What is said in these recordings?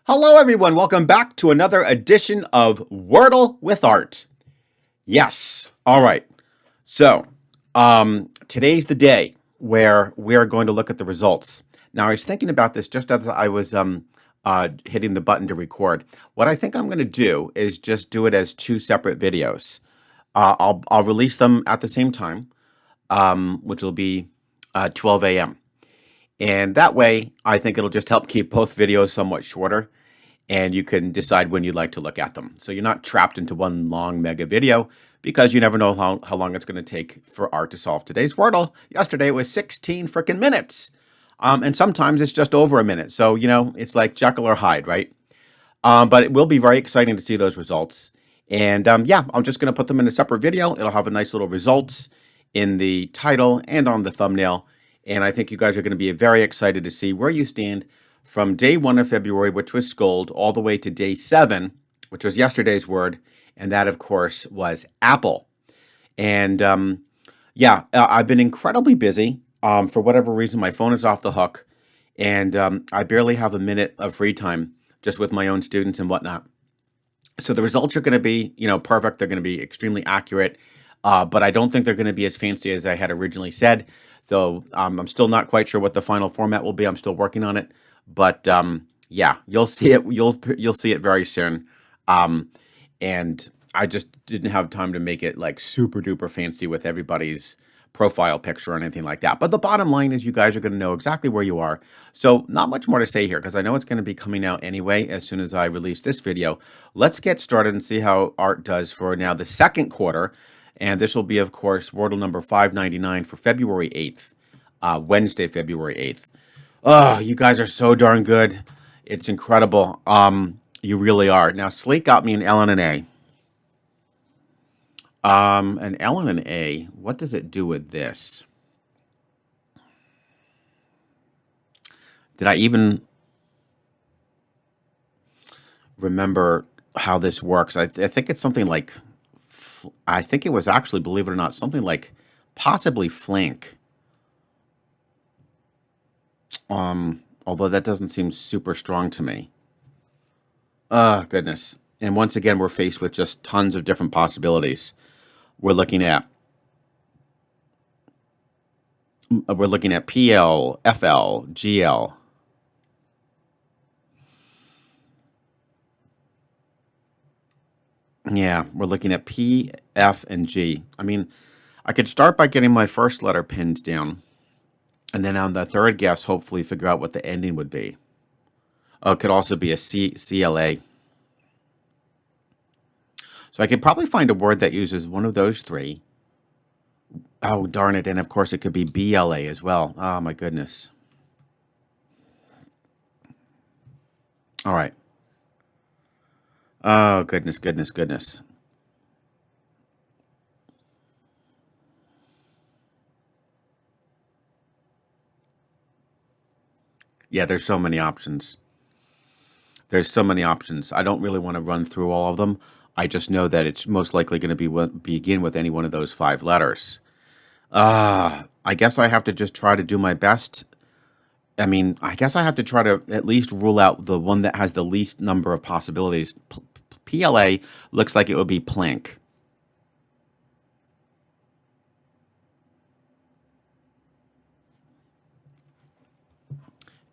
Hello, everyone. Welcome back to another edition of Wordle with Art. Yes. All right. So, today's the day where we are going to look at the results. Now, I was thinking about this just as I was hitting the button to record. What I think I'm going to do is just do it as two separate videos. I'll release them at the same time, which will be 12 a.m. And that way, I think it'll just help keep both videos somewhat shorter, and you can decide when you'd like to look at them. So you're not trapped into one long mega video, because you never know how long it's going to take for Art to solve today's Wordle. Yesterday it was 16 freaking minutes. And sometimes it's just over a minute. So, it's like Jekyll or Hyde, right? But it will be very exciting to see those results. And yeah, I'm just going to put them in a separate video. It'll have a nice little results in the title and on the thumbnail. And I think you guys are going to be very excited to see where you stand from day 1 of February, which was Scold, all the way to day 7, which was yesterday's word. And that, of course, was apple. And yeah, I've been incredibly busy. For whatever reason, my phone is off the hook. And I barely have a minute of free time just with my own students and whatnot. So the results are going to be, perfect. They're going to be extremely accurate. But I don't think they're going to be as fancy as I had originally said. So I'm still not quite sure what the final format will be. I'm still working on it. But yeah, you'll see it. You'll see it very soon. And I just didn't have time to make it like super duper fancy with everybody's profile picture or anything like that. But the bottom line is you guys are going to know exactly where you are. So not much more to say here because I know it's going to be coming out anyway as soon as I release this video. Let's get started and see how Art does for now the second quarter. And this will be, of course, Wordle number 599 for February 8th, Wednesday, February 8th. Oh, you guys are so darn good. It's incredible. You really are. Now, Slate got me an L and an A. An L and an A, what does it do with this? Did I even remember how this works? I think it's something like, I think it was actually, believe it or not, something like possibly flank. Although that doesn't seem super strong to me. Oh, goodness. And once again, we're faced with just tons of different possibilities. We're looking at PL, FL, GL. Yeah, we're looking at P, F, and G. I mean, I could start by getting my first letter pinned down, and then on the third guess, hopefully figure out what the ending would be. Oh, it could also be a CLA. So I could probably find a word that uses one of those three. Oh, darn it. And of course, it could be BLA as well. Oh, my goodness. All right. Oh, goodness, goodness, goodness. Yeah, there's so many options. There's so many options. I don't really want to run through all of them. I just know that it's most likely going to begin with any one of those 5 letters. I guess I have to just try to do my best. I mean, I guess I have to try to at least rule out the one that has the least number of possibilities. PLA looks like it would be plank.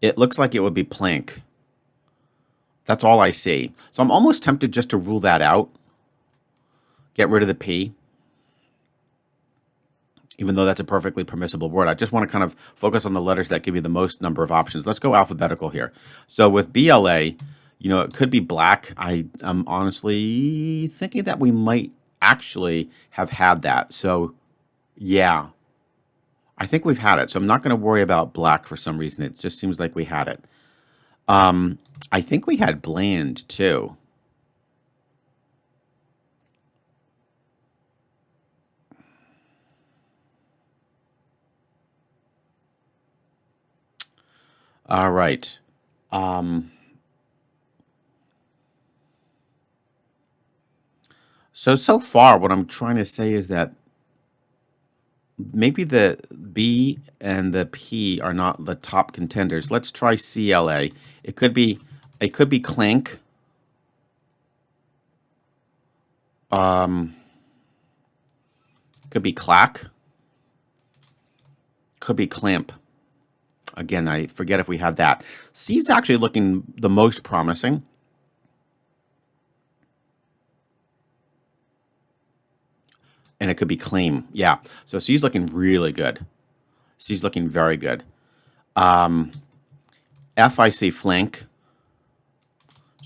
It looks like it would be plank. That's all I see. So I'm almost tempted just to rule that out. Get rid of the P. Even though that's a perfectly permissible word. I just want to kind of focus on the letters that give you the most number of options. Let's go alphabetical here. So with BLA, it could be black. I am honestly thinking that we might actually have had that. So, yeah. I think we've had it. So I'm not going to worry about black for some reason. It just seems like we had it. I think we had bland, too. All right. So far, what I'm trying to say is that maybe the B and the P are not the top contenders. Let's try CLA. It could be It could be clank. Could be clack. Could be clamp. Again, I forget if we had that. C is actually looking the most promising. And it could be claim. Yeah. So C's looking really good. C's looking very good. F, I see flank.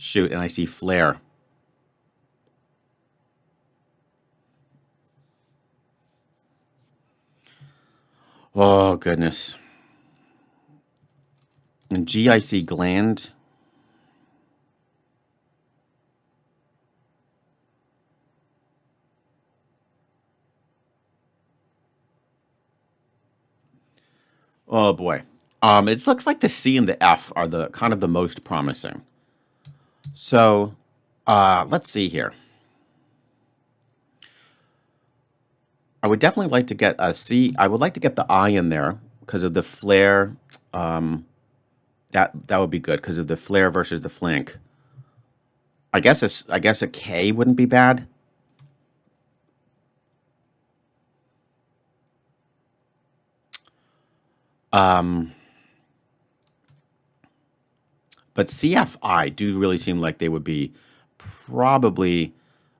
Shoot, and I see FLAIR. Oh, goodness. And G, I see gland. Oh, boy. It looks like the C and the F are the kind of the most promising. So, let's see here. I would definitely like to get a C. I would like to get the I in there because of the FLAIR. That would be good because of the FLAIR versus the flank. I guess a K wouldn't be bad. But CFI do really seem like they would be probably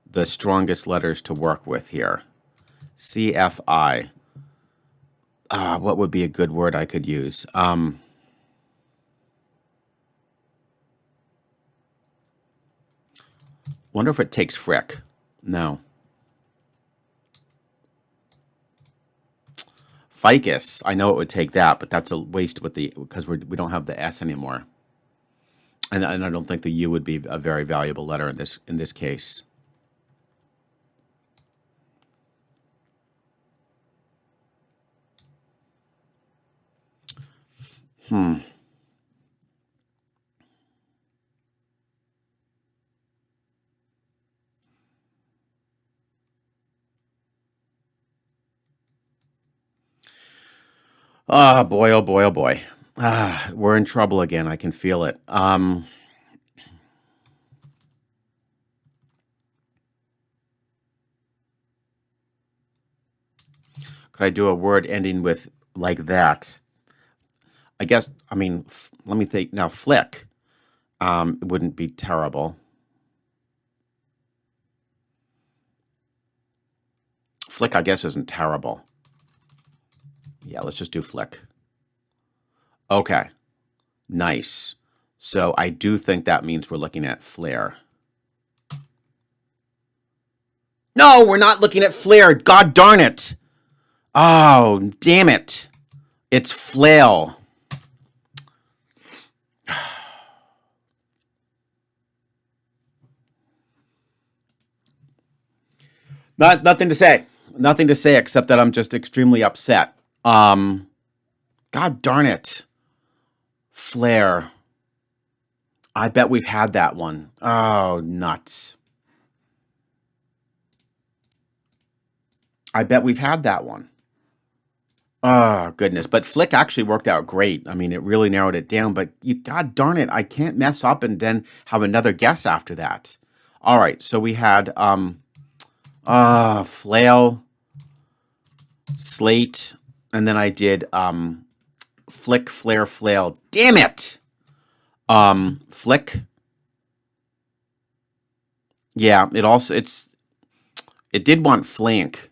the strongest letters to work with here. CFI. What would be a good word I could use? Wonder if it takes frick. No. Ficus. I know it would take that, but that's a waste with the because we don't have the S anymore. And I don't think the U would be a very valuable letter in this case. Oh boy, oh boy, oh boy. We're in trouble again. I can feel it. Could I do a word ending with like that? I guess, I mean, let me think. Now, flick wouldn't be terrible. Flick, I guess, isn't terrible. Yeah, let's just do flick. Okay, nice. So I do think that means we're looking at FLAIR. No, we're not looking at FLAIR. God darn it. Oh, damn it. It's flail. Nothing to say. Nothing to say except that I'm just extremely upset. God darn it. FLAIR. I bet we've had that one. Oh, nuts. I bet we've had that one. Oh, goodness. But flick actually worked out great. I mean, it really narrowed it down. But God darn it, I can't mess up and then have another guess after that. All right, so we had flail, slate, and then I did flick, FLAIR, flail. Damn it! Flick. Yeah, it did want flank.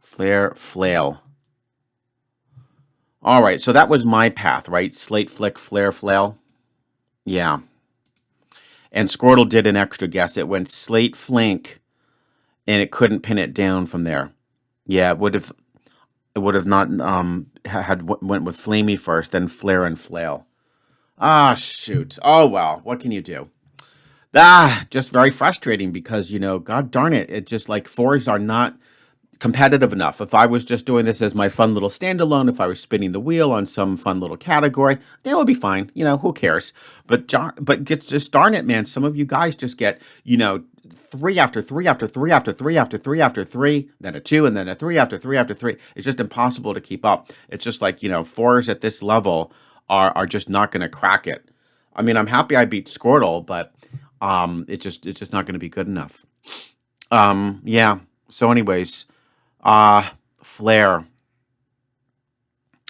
FLAIR, flail. All right, so that was my path, right? Slate, flick, FLAIR, flail. Yeah. And Squirtle did an extra guess. It went slate, flank, and it couldn't pin it down from there. Yeah, it would have not went with flamey first, then FLAIR and flail. Ah, shoot. Oh well, what can you do? Just very frustrating because, God darn it, it just like fours are not competitive enough. If I was just doing this as my fun little standalone, if I was spinning the wheel on some fun little category, that would be fine. Who cares? But just darn it, man. Some of you guys just get, three after three after three after three after three after three, then a two, and then a three after three after three. It's just impossible to keep up. It's just like, fours at this level are just not going to crack it. I mean, I'm happy I beat Squirtle, but it's just not going to be good enough. Yeah. So, anyways, uh, FLAIR.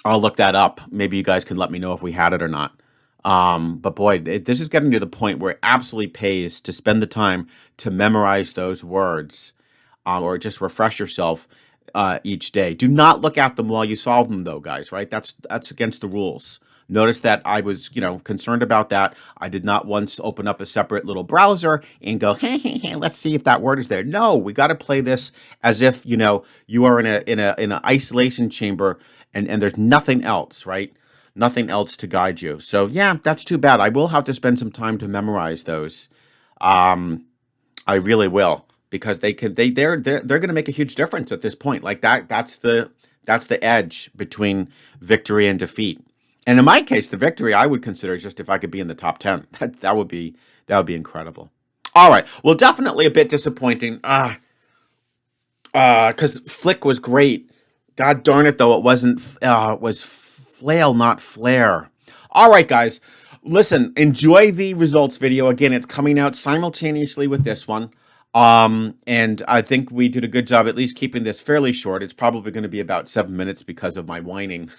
I'll look that up. Maybe you guys can let me know if we had it or not. But boy, this is getting to the point where it absolutely pays to spend the time to memorize those words, or just refresh yourself each day. Do not look at them while you solve them, though, guys. Right? That's against the rules. Notice that I was, concerned about that. I did not once open up a separate little browser and go, hey, let's see if that word is there. No, we got to play this as if you are in an isolation chamber and there's nothing else, right? Nothing else to guide you. So yeah, that's too bad. I will have to spend some time to memorize those. Um, I really will, because they're going to make a huge difference at this point. Like that's the edge between victory and defeat. And in my case, the victory I would consider is just if I could be in the top 10. That would be incredible. All right. Well, definitely a bit disappointing. Because Flick was great. God darn it, though, it was flail, not flare. All right, guys. Listen, enjoy the results video. Again, it's coming out simultaneously with this one. And I think we did a good job at least keeping this fairly short. It's probably going to be about 7 minutes because of my whining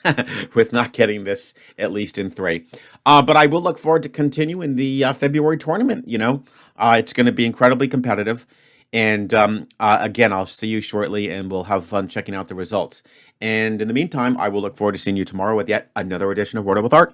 with not getting this at least in 3. But I will look forward to continuing the February tournament. It's going to be incredibly competitive. And again, I'll see you shortly, and we'll have fun checking out the results. And in the meantime, I will look forward to seeing you tomorrow with yet another edition of Wordle with Art.